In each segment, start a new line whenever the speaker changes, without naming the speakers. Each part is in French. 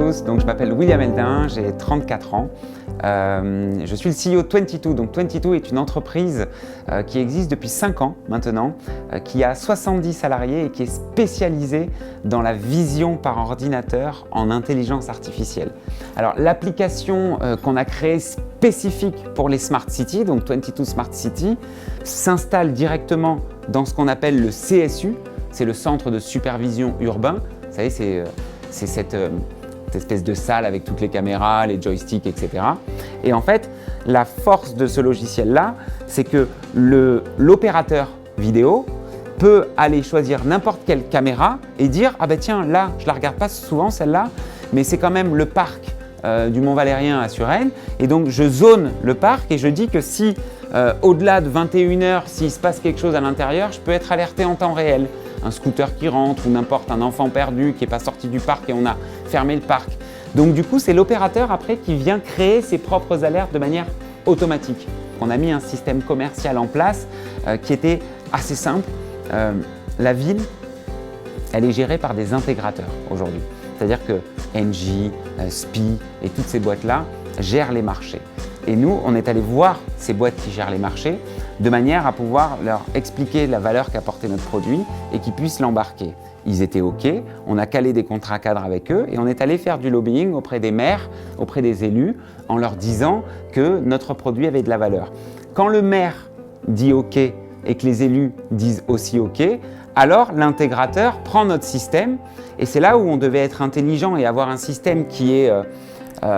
tous, donc je m'appelle William Eldin, j'ai 34 ans. Je suis le CEO de 22. Donc 22 est une entreprise qui existe depuis 5 ans maintenant, qui a 70 salariés et qui est spécialisée dans la vision par ordinateur en intelligence artificielle. Alors l'application qu'on a créée spécifique pour les Smart Cities, donc 22 Smart City, s'installe directement dans ce qu'on appelle le CSU, c'est le centre de supervision urbain. Vous savez, c'est cette espèce de salle avec toutes les caméras, les joysticks, etc. Et en fait, la force de ce logiciel-là, c'est que l'opérateur vidéo peut aller choisir n'importe quelle caméra et dire « Ah ben tiens, là, je ne la regarde pas souvent celle-là, mais c'est quand même le parc du Mont Valérien à Suresnes. Et donc, je zone le parc et je dis que si, au-delà de 21 h, s'il se passe quelque chose à l'intérieur, je peux être alerté en temps réel. Un scooter qui rentre ou n'importe un enfant perdu qui n'est pas sorti du parc et on a fermé le parc. Donc du coup, c'est l'opérateur après qui vient créer ses propres alertes de manière automatique. On a mis un système commercial en place qui était assez simple. La ville, elle est gérée par des intégrateurs aujourd'hui. C'est-à-dire que Engie, SPI et toutes ces boîtes-là gèrent les marchés. Et nous, on est allé voir ces boîtes qui gèrent les marchés de manière à pouvoir leur expliquer la valeur qu'apportait notre produit et qu'ils puissent l'embarquer. Ils étaient OK, on a calé des contrats cadres avec eux et on est allé faire du lobbying auprès des maires, auprès des élus, en leur disant que notre produit avait de la valeur. Quand le maire dit OK et que les élus disent aussi OK, alors l'intégrateur prend notre système et c'est là où on devait être intelligent et avoir un système qui est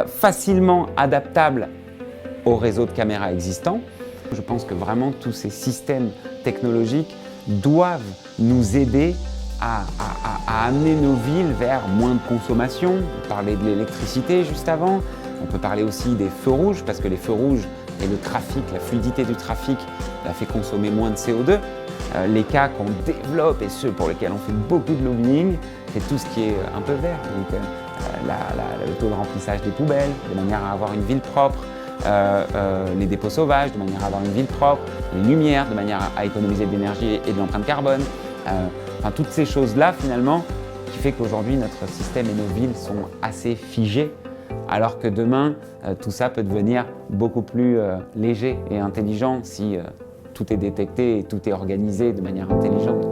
facilement adaptable au réseau de caméras existant. Je pense que vraiment tous ces systèmes technologiques doivent nous aider à amener nos villes vers moins de consommation. On parlait de l'électricité juste avant, on peut parler aussi des feux rouges parce que les feux rouges et le trafic, la fluidité du trafic fait consommer moins de CO2. Les cas qu'on développe et ceux pour lesquels on fait beaucoup de lobbying, c'est tout ce qui est un peu vert. Donc, le taux de remplissage des poubelles, de manière à avoir une ville propre, les dépôts sauvages, de manière à avoir une ville propre, les lumières, de manière à économiser de l'énergie et de l'empreinte carbone. Enfin, toutes ces choses-là, finalement, qui fait qu'aujourd'hui, notre système et nos villes sont assez figés, alors que demain, tout ça peut devenir beaucoup plus léger et intelligent si tout est détecté et tout est organisé de manière intelligente.